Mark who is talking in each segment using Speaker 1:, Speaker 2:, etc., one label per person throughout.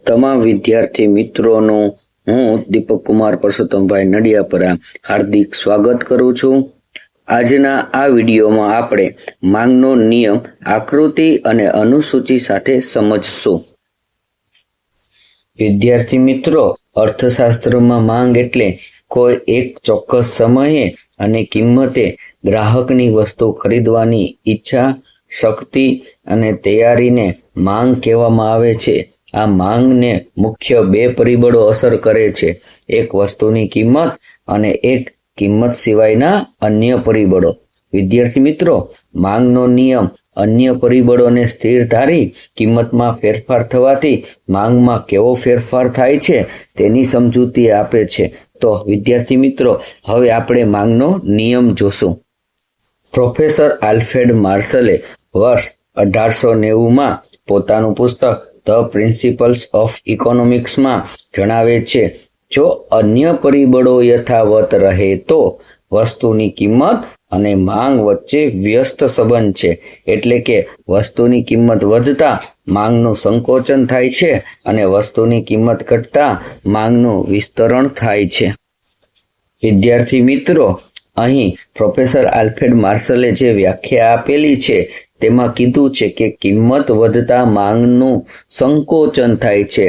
Speaker 1: તમામ વિદ્યાર્થી મિત્રોનું હું દીપક કુમાર પરસોત્તમભાઈ નડિયાપરા હાર્દિક સ્વાગત કરું છું. આજના આ વિડીયોમાં આપણે માંગનો નિયમ આકૃતિ અને અનુસૂચિ સાથે સમજશું. વિદ્યાર્થી મિત્રો, અર્થશાસ્ત્રમાં માંગ એટલે કોઈ એક ચોક્કસ સમયે અને કિંમતે ગ્રાહકની વસ્તુ ખરીદવાની ઈચ્છા, શક્તિ અને તૈયારીને માંગ કહેવામાં આવે છે. આ માંગને મુખ્ય બે પરિબળો અસર કરે છે, એક વસ્તુની કિંમત અને એક કિંમત સિવાયના અન્ય પરિબળો. વિદ્યાર્થી મિત્રો, માંગનો નિયમ અન્ય પરિબળોને સ્થિર ધારી કિંમતમાં ફેરફાર થવાથી માંગમાં કેવો ફેરફાર થાય છે તેની સમજૂતી આપે છે. તો વિદ્યાર્થી મિત્રો, હવે આપણે માંગનો નિયમ જોશું. પ્રોફેસર આલ્ફ્રેડ માર્શલે વર્ષ 1890માં પોતાનું પુસ્તક ધ પ્રિન્સિપલ્સ ઓફ ઇકોનોમિક્સમાં જણાવે છે, જો અન્ય પરિબળો યથાવત રહે તો વસ્તુની કિંમત અને માંગ વચ્ચે વ્યસ્ત સંબંધ છે. એટલે કે વસ્તુની કિંમત વધતા માંગનું સંકોચન થાય છે અને વસ્તુની કિંમત ઘટતા માંગનું વિસ્તરણ થાય છે. વિદ્યાર્થી મિત્રો, અહીં પ્રોફેસર આલ્ફ્રેડ માર્શલે જે વ્યાખ્યા આપેલી છે તેમાં કીધું છે કે કિંમત વધતા માંગનું સંકોચન થાય છે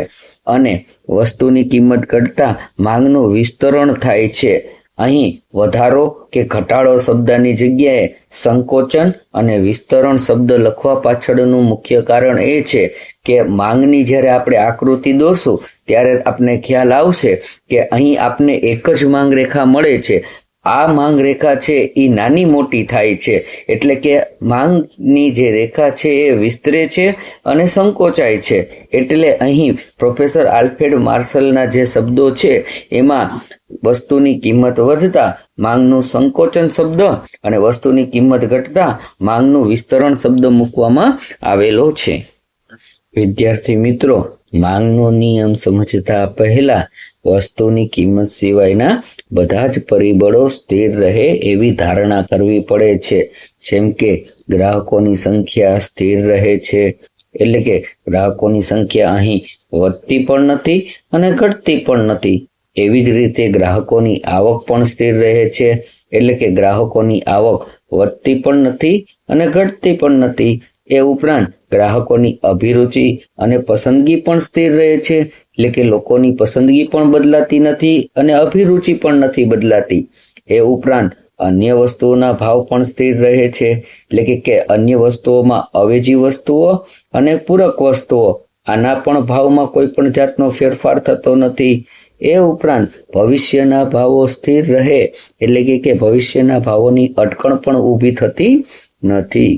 Speaker 1: અને વસ્તુની કિંમત ઘટતા માંગનું વિસ્તરણ થાય છે. અહીં વધારો કે ઘટાડો શબ્દની જગ્યાએ સંકોચન અને વિસ્તરણ શબ્દ લખવા પાછળનું મુખ્ય કારણ એ છે કે માંગની જ્યારે આપણે આકૃતિ દોરશું ત્યારે આપને ખ્યાલ આવશે કે અહીં આપને એક જ માંગ રેખા મળે છે. આ માંગ રેખા છે એ નાની મોટી થાય છે, એટલે કે માંગની જે રેખા છે એ વિસ્તરે છે અને સંકોચાય છે. એટલે અહીં પ્રોફેસર આલ્ફ્રેડ માર્શલના જે શબ્દો છે એમાં વસ્તુની કિંમત વધતા માંગનું સંકોચન શબ્દ અને વસ્તુની કિંમત ઘટતા માંગનું વિસ્તરણ શબ્દ મૂકવામાં આવેલો છે. વિદ્યાર્થી મિત્રો, માંગનો નિયમ સમજતા પહેલા વસ્તુની કિંમત સિવાયના બધા જ પરિબળો સ્થિર રહે એવી ધારણા કરવી પડે છે. જેમ કે ગ્રાહકોની સંખ્યા સ્થિર રહે છે, એટલે કે ગ્રાહકોની સંખ્યા અહીં વધતી પણ નથી અને ઘટતી પણ નથી. એવી જ રીતે ગ્રાહકોની આવક પણ સ્થિર રહે છે, એટલે કે ગ્રાહકોની આવક વધતી પણ નથી અને ઘટતી પણ નથી. એ ઉપરાંત ગ્રાહકોની અભિરુચિ અને પસંદગી પણ સ્થિર રહે છે, એટલે કે લોકોની પસંદગી પણ બદલાતી નથી અને અભિરુચિ પણ નથી બદલાતી. એ ઉપરાંત અન્ય વસ્તુઓના ભાવ પણ સ્થિર રહે છે, એટલે કે અન્ય વસ્તુઓમાં અવેજી વસ્તુઓ અને પૂરક વસ્તુઓ આના પણ ભાવમાં કોઈ પણ જાતનો ફેરફાર થતો નથી. એ ઉપરાંત ભવિષ્યના ભાવો સ્થિર રહે, એટલે કે ભવિષ્યના ભાવોની અટકણ પણ ઊભી થતી નથી.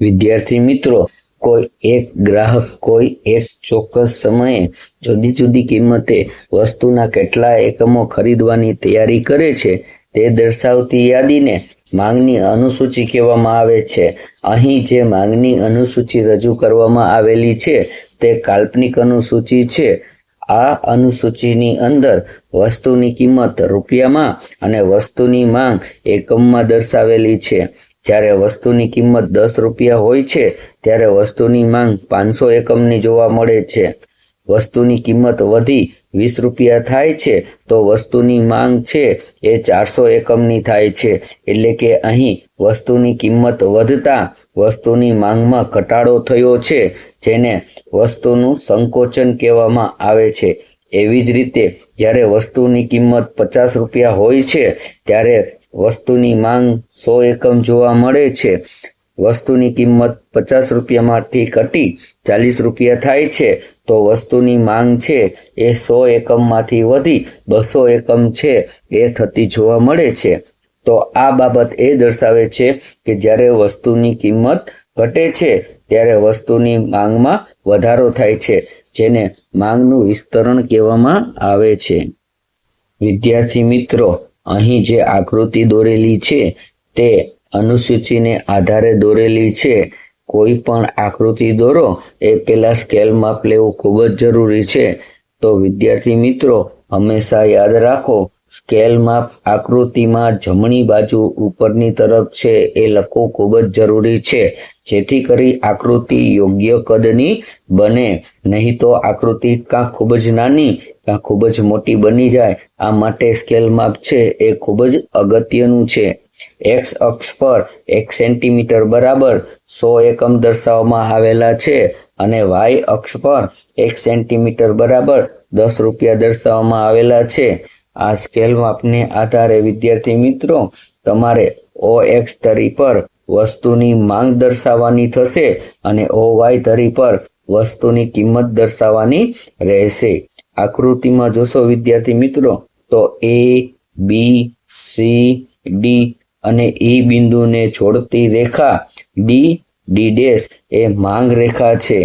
Speaker 1: વિદ્યાર્થી મિત્રો, કોઈ એક ગ્રાહક કોઈ એક ચોક્કસ સમયે જુદી જુદી કિંમતે વસ્તુના કેટલા એકમો ખરીદવાની તૈયારી કરે છે તે દર્શાવતી યાદીને માંગની અનુસૂચિ કહેવામાં આવે છે. અહીં જે માંગની અનુસૂચિ રજૂ કરવામાં આવેલી છે તે કાલ્પનિક અનુસૂચિ છે. આ અનુસૂચિની અંદર વસ્તુની કિંમત રૂપિયામાં અને વસ્તુની માંગ એકમમાં દર્શાવેલી છે. જ્યારે વસ્તુની કિંમત 10 રૂપિયા હોય છે ત્યારે વસ્તુની માંગ 500 એકમની જોવા મળે છે. વસ્તુની કિંમત વધી 20 રૂપિયા થાય છે તો વસ્તુની માંગ છે એ 400 એકમની થાય છે. એટલે કે અહીં વસ્તુની કિંમત વધતા વસ્તુની માંગમાં ઘટાડો થયો છે, જેને વસ્તુનું સંકોચન કહેવામાં આવે છે. એવી જ રીતે જ્યારે વસ્તુની કિંમત 50 રૂપિયા હોય છે ત્યારે વસ્તુની માંગ 100 એકમ જોવા મળે છે. વસ્તુની કિંમત 50 રૂપિયામાંથી ઘટી 40 રૂપિયા થાય છે તો વસ્તુની માંગ છે એ 100 એકમમાંથી વધી 200 એકમ છે એ થતી જોવા મળે છે. તો આ બાબત એ દર્શાવે છે કે જ્યારે વસ્તુની કિંમત ઘટે છે ત્યારે વસ્તુની માંગમાં વધારો થાય છે, જેને માંગનું વિસ્તરણ કહેવામાં આવે છે. વિદ્યાર્થી મિત્રો, અહીં જે આકૃતિ દોરેલી છે તે અનુસૂચિને આધારે દોરેલી છે. કોઈ પણ આકૃતિ દોરો એ પહેલા સ્કેલ માપ લેવું ખૂબ જ જરૂરી છે. તો વિદ્યાર્થી મિત્રો, હંમેશા યાદ રાખો સ્કેલ માપ આકૃતિમાં જમણી બાજુ ઉપરની તરફ છે એ લખવું ખૂબ જ જરૂરી છે, જેથી કરી આકૃતિ યોગ્ય કદની બને, નહીં તો આકૃતિ કાં ખૂબ જ નાની કાં ખૂબ જ મોટી બની જાય. આ માટે સ્કેલ માપ છે એ ખૂબ જ અગત્યનું છે. એક્સ અક્ષ પર 1 સેન્ટીમીટર બરાબર 100 એકમ દર્શાવવામાં આવેલા છે અને વાય અક્ષ પર 1 સેન્ટીમીટર બરાબર 10 રૂપિયા દર્શાવવામાં આવેલા છે. આ સ્કેલ માપને આધારે વિદ્યાર્થી મિત્રો તમારે OX ધરી પર વસ્તુની માંગ દર્શાવવાની થશે અને OY ધરી પર વસ્તુની કિંમત દર્શાવવાની રહેશે. આકૃતિમાં જોશો વિદ્યાર્થી મિત્રો તો A, B, C, D અને E બિંદુને જોડતી રેખા D એ માંગ રેખા છે.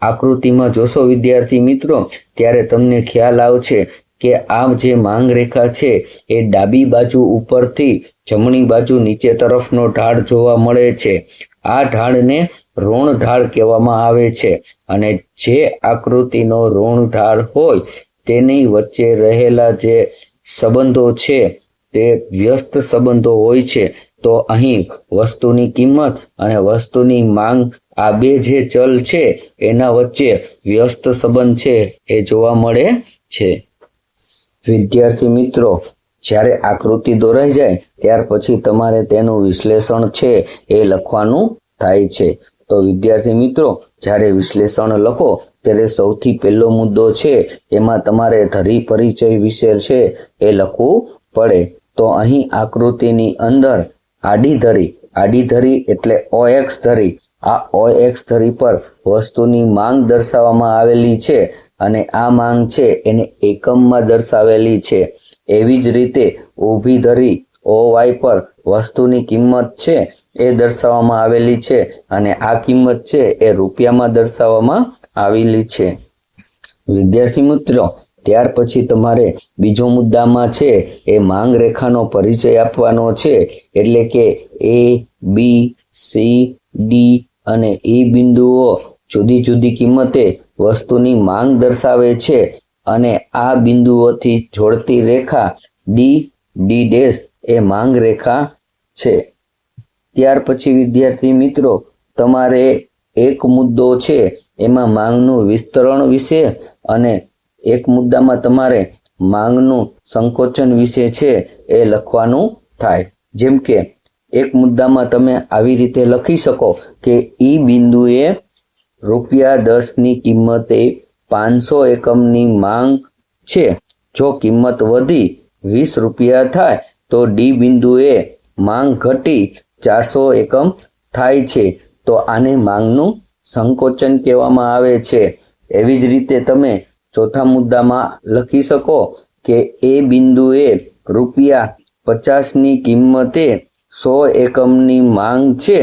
Speaker 1: આકૃતિમાં જોશો વિદ્યાર્થી મિત્રો ત્યારે તમને ખ્યાલ આવશે કે આ જે માંગ રેખા છે એ ડાબી બાજુ ઉપરથી જમણી બાજુ નીચે તરફનો ઢાળ જોવા મળે છે. આ ઢાળને ઋણ ઢાળ કહેવામાં આવે છે અને જે આકૃતિનો ઋણ ઢાળ હોય તેની વચ્ચે રહેલા જે સંબંધો છે તે વ્યસ્ત સંબંધો હોય છે. તો અહીં વસ્તુની કિંમત અને વસ્તુની માંગ આ બે જે ચલ છે એના વચ્ચે વ્યસ્ત સંબંધ છે એ જોવા મળે છે. વિદ્યાર્થી મિત્રો જ્યારે આકૃતિ દોરાઈ જાય ત્યાર પછી તમારે તેનું વિશ્લેષણ છે એ લખવાનું થાય છે. તો વિદ્યાર્થી મિત્રો જ્યારે વિશ્લેષણ લખો ત્યારે સૌથી પહેલો મુદ્દો છે એમાં તમારે ધરી પરિચય વિશે છે એ લખવું પડે. તો અહીં આકૃતિની અંદર આડી ધરી એટલે OX ધરી, આ OX ધરી પર વસ્તુની માંગ દર્શાવવામાં આવેલી છે અને આ માંગ છે એને એકમમાં દર્શાવેલી છે. એવી જ રીતે ઊભી ધરી OY પર વસ્તુની કિંમત છે એ દર્શાવવામાં આવેલી છે અને આ કિંમત છે એ રૂપિયામાં દર્શાવવામાં આવેલી છે. વિદ્યાર્થી મિત્રો ત્યાર પછી તમારે બીજો મુદ્દામાં છે એ માંગ રેખાનો પરિચય આપવાનો છે. એટલે કે A, B, C, D અને E બિંદુઓ જુદી જુદી કિંમતે વસ્તુની માંગ દર્શાવે છે અને આ બિંદુઓથી જોડતી રેખા D એ માંગ રેખા છે. ત્યાર પછી વિદ્યાર્થી મિત્રો તમારે એક મુદ્દો છે એમાં માંગનું વિસ્તરણ વિશે અને એક મુદ્દામાં તમારે માંગનું સંકોચન વિશે છે એ લખવાનું થાય. જેમ કે એક મુદ્દામાં તમે આવી રીતે લખી શકો કે E બિંદુએ ₹10ની કિંમતે 500 એકમની માંગ છે. જો કિંમત વધી 20 રૂપિયા થાય તો D બિંદુએ માંગ ઘટી 400 એકમ થાય છે. તો આને માંગનું સંકોચન કહેવામાં આવે છે. એવી જ રીતે તમે ચોથા મુદ્દામાં લખી શકો કે A બિંદુએ ₹50ની કિંમતે 100 એકમની માંગ છે.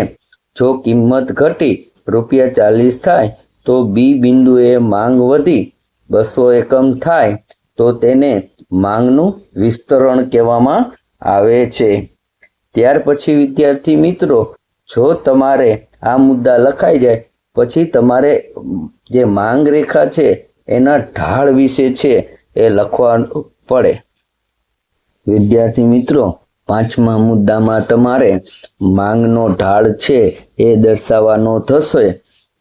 Speaker 1: જો કિંમત ઘટી ₹40 થાય તો B બિંદુએ માંગ વધી 200 એકમ થાય તો તેને માંગનું વિસ્તરણ કહેવામાં આવે છે. ત્યાર પછી વિદ્યાર્થી મિત્રો જો તમારે આ મુદ્દા લખાઈ જાય પછી તમારે જે માંગ રેખા છે એના ઢાળ વિશે છે એ લખવાનું પડે. વિદ્યાર્થી મિત્રો પાંચમા મુદ્દામાં તમારે માંગનો ઢાળ છે એ દર્શાવવાનો થશે.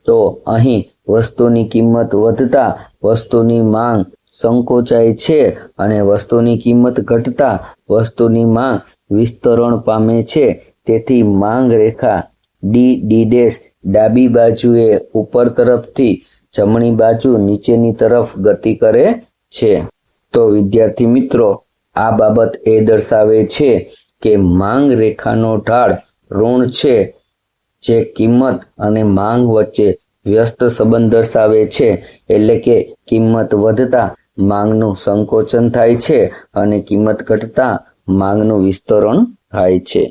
Speaker 1: તો અહીં વસ્તુની કિંમત વધતા વસ્તુની માંગ સંકોચાય છે અને વસ્તુની કિંમત ઘટતા વસ્તુની માંગ વિસ્તરણ પામે છે. તેથી માંગ રેખા D ડાબી બાજુએ ઉપર તરફથી જમણી બાજુ નીચેની તરફ ગતિ કરે છે. તો વિદ્યાર્થી મિત્રો આ બાબત એ દર્શાવે છે કે માંગ રેખાનો ઢાળ ઋણ છે, જે કિંમત અને માંગ વચ્ચે વ્યસ્ત સંબંધ દર્શાવે છે. એટલે કે કિંમત વધતા માંગનું સંકોચન થાય છે અને કિંમત ઘટતા માંગનું વિસ્તરણ થાય છે.